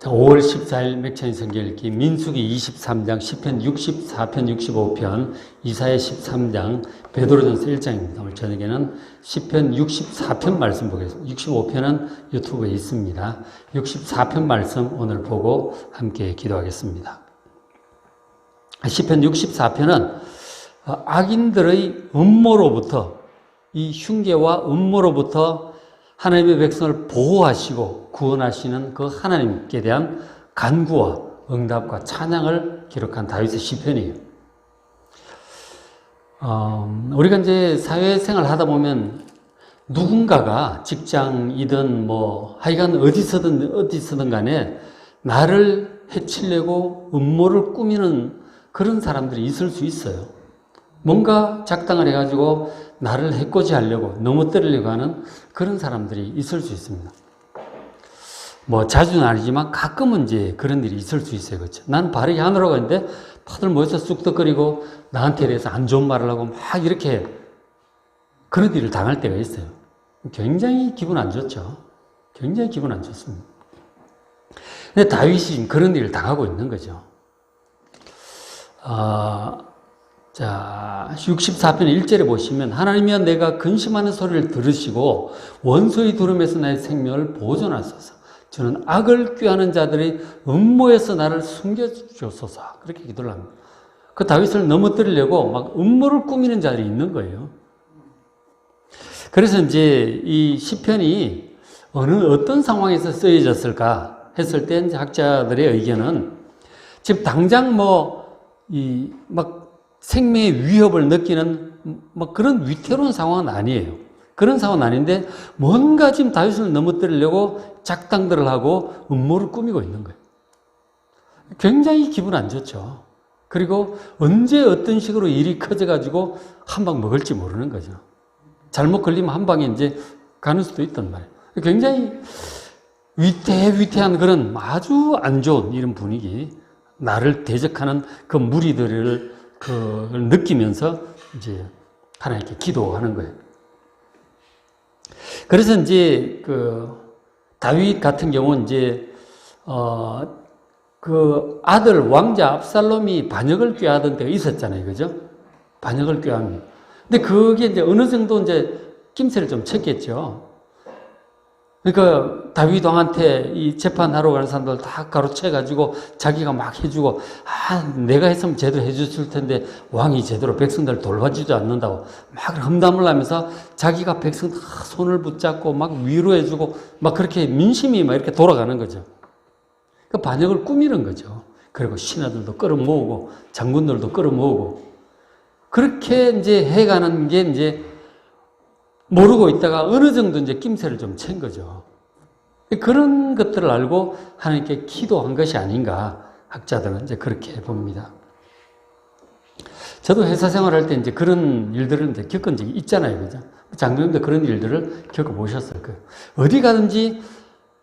5월 14일 맥찬이 성경 읽기 민수기 23장, 시편 64편, 65편, 이사야 13장, 베드로전서 1장입니다. 오늘 저녁에는 시편 64편 말씀 보겠습니다. 65편은 유튜브에 있습니다. 64편 말씀 오늘 보고 함께 기도하겠습니다. 시편 64편은 악인들의 음모로부터, 이 흉계와 음모로부터 하나님의 백성을 보호하시고 구원하시는 그 하나님께 대한 간구와 응답과 찬양을 기록한 다윗의 시편이에요. 우리가 이제 사회생활 하다 보면 누군가가 직장이든 하여간 어디서든 간에 나를 해치려고 음모를 꾸미는 그런 사람들이 있을 수 있어요. 뭔가 작당을 해가지고 나를 해코지 하려고 넘어뜨리려고 하는 그런 사람들이 있을 수 있습니다. 자주는 아니지만 가끔은 이제 그런 일이 있을 수 있어요. 그렇죠? 난 바르게 하느라고 했는데 다들 모여서 쑥덕거리고 나한테 대해서 안 좋은 말을 하고 막 이렇게 그런 일을 당할 때가 있어요. 굉장히 기분 안 좋죠. 굉장히 기분 안 좋습니다. 근데 다윗이 그런 일을 당하고 있는 거죠. 자, 64편 1절에 보시면 하나님이여 내가 근심하는 소리를 들으시고 원수의 두름에서 나의 생명을 보존하소서. 저는 악을 꾀하는 자들의 음모에서 나를 숨겨주소서. 그렇게 기도를 합니다. 그 다윗을 넘어뜨리려고 막 음모를 꾸미는 자들이 있는 거예요. 그래서 이제 이 시편이 어떤 상황에서 쓰여졌을까 했을 때 이제 학자들의 의견은 지금 당장 생명의 위협을 느끼는 그런 위태로운 상황은 아니에요. 그런 상황은 아닌데 뭔가 지금 다윗을 넘어뜨리려고 작당들을 하고 음모를 꾸미고 있는 거예요. 굉장히 기분 안 좋죠. 그리고 언제 어떤 식으로 일이 커져가지고 한 방 먹을지 모르는 거죠. 잘못 걸리면 한 방에 이제 가는 수도 있단 말이에요. 굉장히 위태한 그런 아주 안 좋은 이런 분위기, 나를 대적하는 그 무리들을 그걸 느끼면서 이제 하나님께 기도하는 거예요. 그래서 이제 다윗 같은 경우는 이제 그 아들 왕자 압살롬이 반역을 꾀하던 때가 있었잖아요, 그죠? 반역을 꾀합니다. 근데 그게 이제 어느 정도 이제 낌새를 좀 쳤겠죠. 그러니까 다윗 왕한테 이 재판하러 가는 사람들 다 가로채가지고 자기가 막 해주고 내가 했으면 제대로 해줬을 텐데 왕이 제대로 백성들을 돌봐주지 않는다고 막 험담을 하면서 자기가 백성 다 손을 붙잡고 막 위로해주고 막 그렇게 민심이 막 이렇게 돌아가는 거죠. 그 반역을 꾸미는 거죠. 그리고 신하들도 끌어모으고 장군들도 끌어모으고 그렇게 이제 해가는 게 이제 모르고 있다가 어느 정도 이제 낌새를 좀 챈 거죠. 그런 것들을 알고 하나님께 기도한 것이 아닌가 학자들은 이제 그렇게 봅니다. 저도 회사 생활할 때 이제 그런 일들을 이제 겪은 적이 있잖아요. 그죠? 장로님도 그런 일들을 겪어보셨을 거예요. 어디 가든지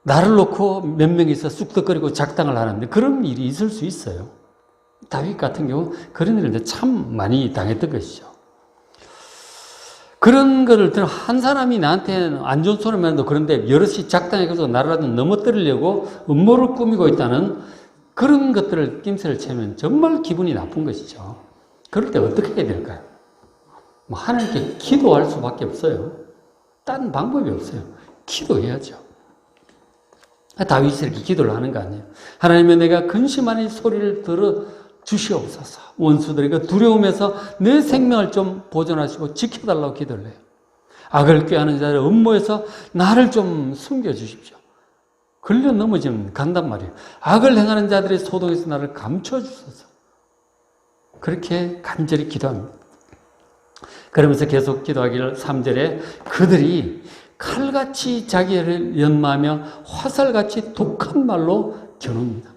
나를 놓고 몇 명이서 쑥덕거리고 작당을 하는데 그런 일이 있을 수 있어요. 다윗 같은 경우 그런 일을 이제 참 많이 당했던 것이죠. 그런 거를 들어 한 사람이 나한테 안 좋은 소리만 해도 그런데 여럿이 작당해가지고 나라도 넘어뜨리려고 음모를 꾸미고 있다는 그런 것들을 낌새를 채면 정말 기분이 나쁜 것이죠. 그럴 때 어떻게 해야 될까요? 하나님께 기도할 수밖에 없어요. 딴 방법이 없어요. 기도해야죠. 다윗이 이렇게 기도를 하는 거 아니에요. 하나님의 내가 근심하는 소리를 들어 주시옵소서. 원수들에게 두려움에서 내 생명을 좀 보존하시고 지켜달라고 기도를 해요. 악을 꾀하는 자들의 음모에서 나를 좀 숨겨주십시오. 걸려 넘어지면 간단 말이에요. 악을 행하는 자들의 소동에서 나를 감춰주소서. 그렇게 간절히 기도합니다. 그러면서 계속 기도하기를 3절에 그들이 칼같이 자기를 연마하며 화살같이 독한 말로 겨눕니다.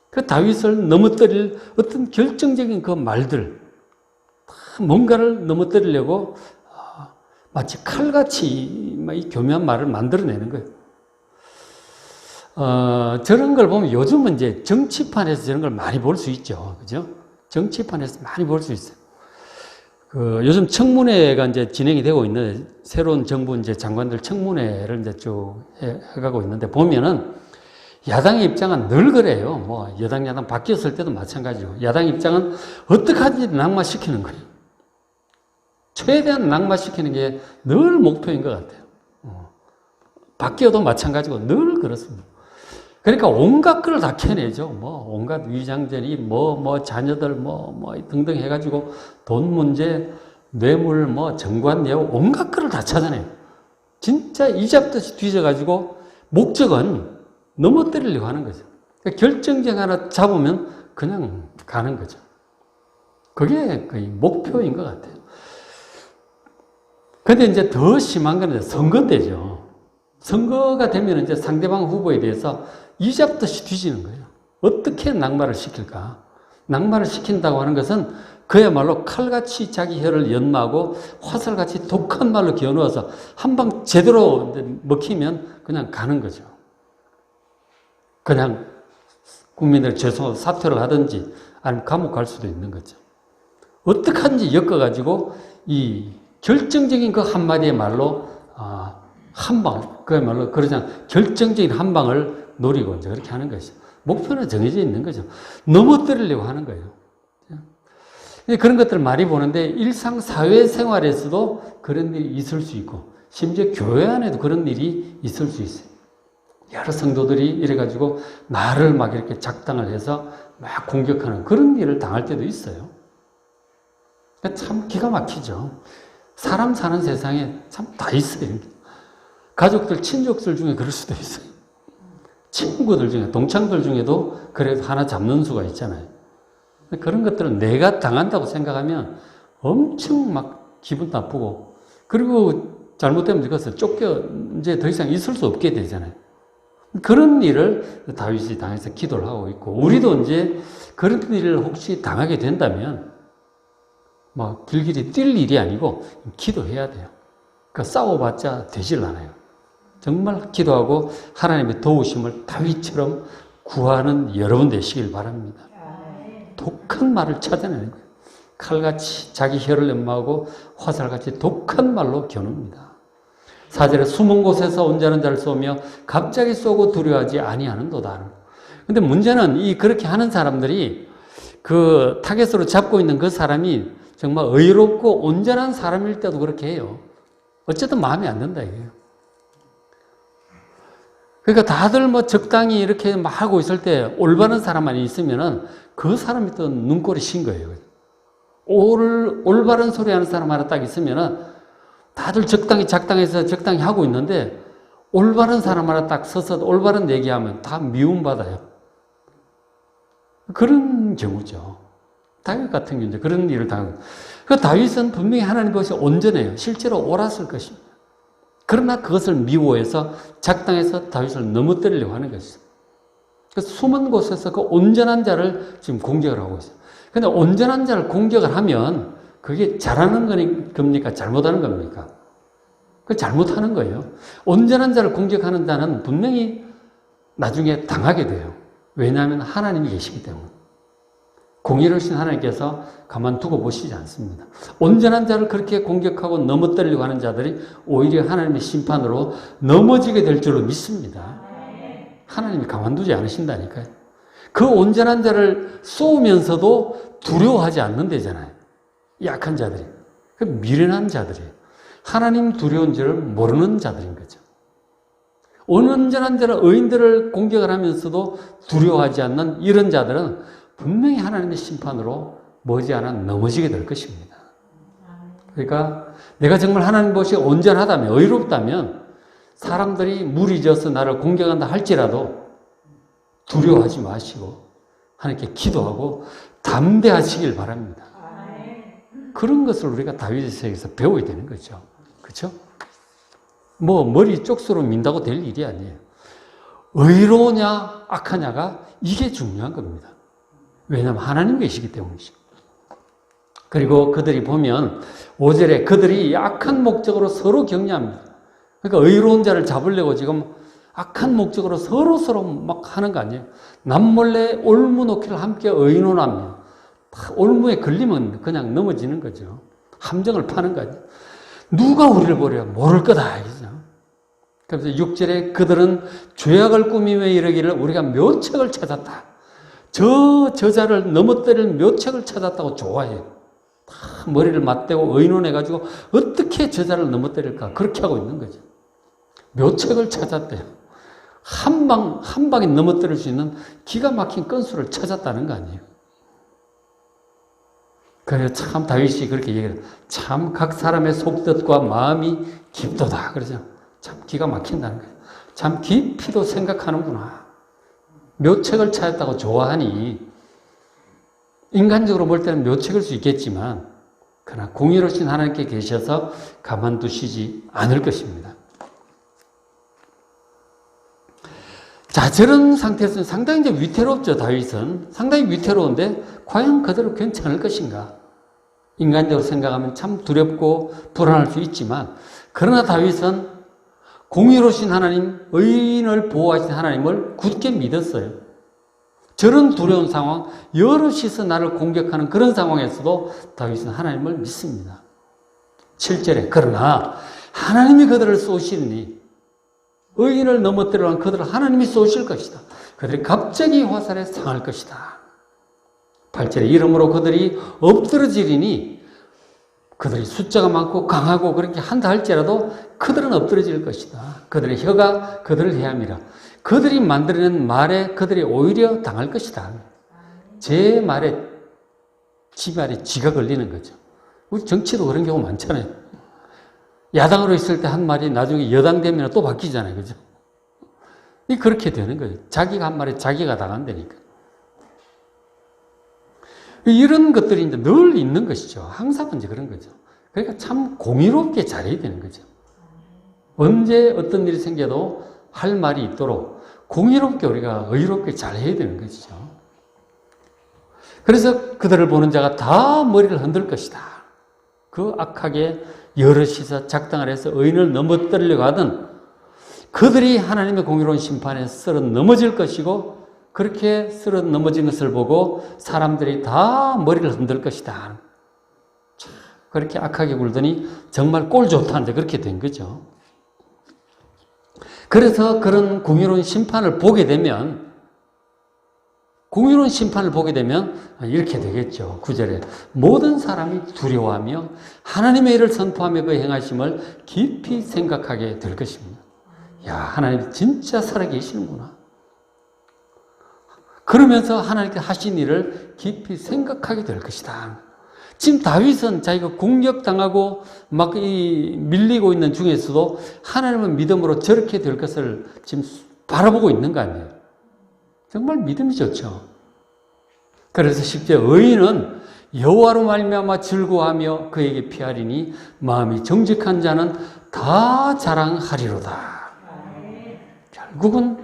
그 다윗을 넘어뜨릴 어떤 결정적인 그 말들, 뭔가를 넘어뜨리려고 마치 칼같이 이 교묘한 말을 만들어내는 거예요. 저런 걸 보면 요즘은 이제 정치판에서 저런 걸 많이 볼 수 있죠. 그죠? 정치판에서 많이 볼 수 있어요. 요즘 청문회가 이제 진행이 되고 있는데, 새로운 정부 이제 장관들 청문회를 이제 쭉 해가고 있는데, 보면은 야당의 입장은 늘 그래요. 뭐 여당 야당 바뀌었을 때도 마찬가지고 야당 입장은 어떻게 하든지 낙마시키는 거예요. 최대한 낙마시키는 게 늘 목표인 것 같아요. 바뀌어도 마찬가지고 늘 그렇습니다. 그러니까 온갖 걸 다 캐내죠. 뭐 온갖 위장전이 뭐 자녀들 뭐 등등 해가지고 돈 문제, 뇌물, 뭐 정관 예우 온갖 거를 다 찾아내요. 진짜 이잡듯이 뒤져가지고 목적은 넘어뜨리려고 하는 거죠. 그러니까 결정적 하나 잡으면 그냥 가는 거죠. 그게 거의 목표인 것 같아요. 근데 이제 더 심한 건 이제 선거 때죠. 선거가 되면 이제 상대방 후보에 대해서 이잡듯이 뒤지는 거예요. 어떻게 낙마를 시킬까? 낙마를 시킨다고 하는 것은 그야말로 칼같이 자기 혀를 연마하고 화살같이 독한 말로 겨누어서 한 방 제대로 먹히면 그냥 가는 거죠. 그냥 국민들 죄송하고 사퇴를 하든지 아니면 감옥 갈 수도 있는 거죠. 어떻게 하든지 엮어가지고 이 결정적인 그 한마디의 말로 한 방, 그야말로 그러자 결정적인 한 방을 노리고 이제 그렇게 하는 것이죠. 목표는 정해져 있는 거죠. 넘어뜨리려고 하는 거예요. 그런 것들을 많이 보는데 일상 사회생활에서도 그런 일이 있을 수 있고 심지어 교회 안에도 그런 일이 있을 수 있어요. 여러 성도들이 이래가지고 나를 막 이렇게 작당을 해서 막 공격하는 그런 일을 당할 때도 있어요. 참 기가 막히죠. 사람 사는 세상에 참 다 있어요. 가족들, 친족들 중에 그럴 수도 있어요. 친구들 중에, 동창들 중에도 그래도 하나 잡는 수가 있잖아요. 그런 것들은 내가 당한다고 생각하면 엄청 막 기분 나쁘고, 그리고 잘못되면 그것을 쫓겨 이제 더 이상 있을 수 없게 되잖아요. 그런 일을 다윗이 당해서 기도를 하고 있고, 우리도 이제 그런 일을 혹시 당하게 된다면, 뭐 길길이 뛸 일이 아니고 기도해야 돼요. 그러니까 싸워봤자 되질 않아요. 정말 기도하고 하나님의 도우심을 다윗처럼 구하는 여러분 되시길 바랍니다. 독한 말을 찾아내는 거예요. 칼같이 자기 혀를 연마하고 화살같이 독한 말로 겨눕니다. 4절에 숨은 곳에서 온전한 자를 쏘며 갑자기 쏘고 두려워하지 아니하는도다. 근데 문제는 이 그렇게 하는 사람들이 그 타겟으로 잡고 있는 그 사람이 정말 의롭고 온전한 사람일 때도 그렇게 해요. 어쨌든 마음에 안 든다 이게요. 그러니까 다들 뭐 적당히 이렇게 막 하고 있을 때 올바른 사람만 있으면은 그 사람이 또 눈꼴이 신 거예요. 올바른 소리 하는 사람 하나 딱 있으면은 다들 적당히 작당해서 적당히 하고 있는데 올바른 사람 하나 딱 서서 올바른 얘기하면 다 미움받아요. 그런 경우죠. 다윗 같은 경우 이제 그런 일을 당하고. 그 다윗은 분명히 하나님 것이 온전해요. 실제로 옳았을 것입니다. 그러나 그것을 미워해서 작당해서 다윗을 넘어뜨리려고 하는 것이죠. 그래서 숨은 곳에서 그 온전한 자를 지금 공격을 하고 있어요. 근데 온전한 자를 공격을 하면 그게 잘하는 겁니까? 잘못하는 겁니까? 그 잘못하는 거예요. 온전한 자를 공격하는 자는 분명히 나중에 당하게 돼요. 왜냐하면 하나님이 계시기 때문에. 공의로우신 하나님께서 가만두고 보시지 않습니다. 온전한 자를 그렇게 공격하고 넘어뜨리려고 하는 자들이 오히려 하나님의 심판으로 넘어지게 될 줄로 믿습니다. 하나님이 가만두지 않으신다니까요. 그 온전한 자를 쏘면서도 두려워하지 않는다잖아요. 약한 자들이. 그 미련한 자들이에요. 하나님 두려운 줄을 모르는 자들인 거죠. 온전한 자를 의인들을 공격을 하면서도 두려워하지 않는 이런 자들은 분명히 하나님의 심판으로 머지않아 넘어지게 될 것입니다. 그러니까 내가 정말 하나님 것이 온전하다면, 의롭다면 사람들이 무리져서 나를 공격한다 할지라도 두려워하지 마시고 하나님께 기도하고 담대하시길 바랍니다. 그런 것을 우리가 다윗에게서 배워야 되는 거죠. 그렇죠? 뭐 머리 쪽수로 민다고 될 일이 아니에요. 의로우냐 악하냐가 이게 중요한 겁니다. 왜냐하면 하나님 계시기 때문이죠. 그리고 그들이 보면 5절에 그들이 악한 목적으로 서로 격려합니다. 그러니까 의로운 자를 잡으려고 지금 악한 목적으로 서로 막 하는 거 아니에요. 남몰래 올무 놓기를 함께 의논하며 올무에 걸리면 그냥 넘어지는 거죠. 함정을 파는 거 아니에요. 누가 우리를 보려 모를 거다. 그래서 6절에 그들은 죄악을 꾸미며 이르기를 우리가 묘책을 찾았다. 저 저자를 넘어뜨릴 묘책을 찾았다고 좋아해요. 다 머리를 맞대고 의논해가지고 어떻게 저자를 넘어뜨릴까 그렇게 하고 있는 거죠. 묘책을 찾았대요. 한 방에 넘어뜨릴 수 있는 기가 막힌 건수를 찾았다는 거 아니에요. 그래서 참 다윗이 그렇게 얘기해요. 참 각 사람의 속뜻과 마음이 깊도다. 그러죠. 참 기가 막힌다는 거예요. 참 깊이도 생각하는구나. 묘책을 찾았다고 좋아하니 인간적으로 볼 때는 묘책일 수 있겠지만 그러나 공의로우신 하나님께 계셔서 가만두시지 않을 것입니다. 자, 저런 상태에서는 상당히 이제 위태롭죠, 다윗은. 상당히 위태로운데, 과연 그대로 괜찮을 것인가? 인간적으로 생각하면 참 두렵고 불안할 수 있지만, 그러나 다윗은 공의로우신 하나님, 의인을 보호하신 하나님을 굳게 믿었어요. 저런 두려운 상황, 여럿이서 나를 공격하는 그런 상황에서도 다윗은 하나님을 믿습니다. 7절에, 그러나 하나님이 그들을 쏘시니, 의인을 넘어뜨리려는 그들을 하나님이 쏘실 것이다. 그들이 갑자기 화살에 상할 것이다. 8절에 이러므로 그들이 엎드러지리니 그들이 숫자가 많고 강하고 그렇게 한다 할지라도 그들은 엎드러질 것이다. 그들의 혀가 그들을 해함이라. 그들이 만들어낸 말에 그들이 오히려 당할 것이다. 제 말에 지 말에 지가 걸리는 거죠. 우리 정치도 그런 경우 많잖아요. 야당으로 있을 때 한 말이 나중에 여당 되면 또 바뀌잖아요. 그죠? 그렇게 되는 거예요. 자기가 한 말에 자기가 당한다니까. 이런 것들이 이제 늘 있는 것이죠. 항상 이제 그런 거죠. 그러니까 참 공의롭게 잘해야 되는 거죠. 언제 어떤 일이 생겨도 할 말이 있도록 공의롭게 우리가 의롭게 잘해야 되는 것이죠. 그래서 그들을 보는 자가 다 머리를 흔들 것이다. 그 악하게 여럿이서 작당을 해서 의인을 넘어뜨리려고 하던 그들이 하나님의 공의로운 심판에 쓸어 넘어질 것이고 그렇게 쓸어 넘어진 것을 보고 사람들이 다 머리를 흔들 것이다. 그렇게 악하게 굴더니 정말 꼴 좋다는데 그렇게 된 거죠. 그래서 그런 공의로운 심판을 보게 되면 이렇게 되겠죠. 9절에 모든 사람이 두려워하며 하나님의 일을 선포하며 그 행하심을 깊이 생각하게 될 것입니다. 야, 하나님 진짜 살아계시는구나. 그러면서 하나님께 하신 일을 깊이 생각하게 될 것이다. 지금 다윗은 자기가 공격당하고 막 밀리고 있는 중에서도 하나님의 믿음으로 저렇게 될 것을 지금 바라보고 있는 거 아니에요. 정말 믿음이 좋죠. 그래서 10절 의인은 여호와로 말미암아 즐거워하며 그에게 피하리니 마음이 정직한 자는 다 자랑하리로다. 결국은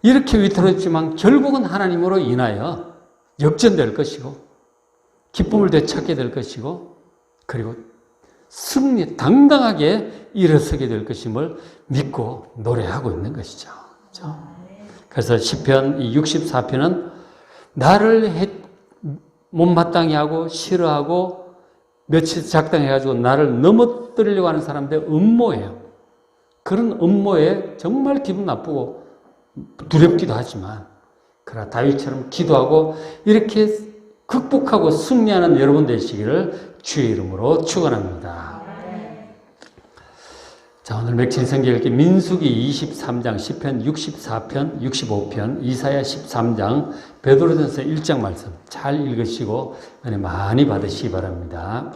이렇게 위태롭지만 결국은 하나님으로 인하여 역전될 것이고 기쁨을 되찾게 될 것이고 그리고 승리 당당하게 일어서게 될 것임을 믿고 노래하고 있는 것이죠. 그래서 시편 64편은 나를 못마땅해 하고 싫어하고 며칠 작당해가지고 나를 넘어뜨리려고 하는 사람들의 음모예요. 그런 음모에 정말 기분 나쁘고 두렵기도 하지만 그러나 다윗처럼 기도하고 이렇게 극복하고 승리하는 여러분 되시기를 주의 이름으로 축원합니다. 자, 오늘 맥힌 성경 읽기 민수기 23장, 시편 64편, 65편, 이사야 13장, 베드로전서 1장 말씀 잘 읽으시고 은혜 많이 받으시기 바랍니다.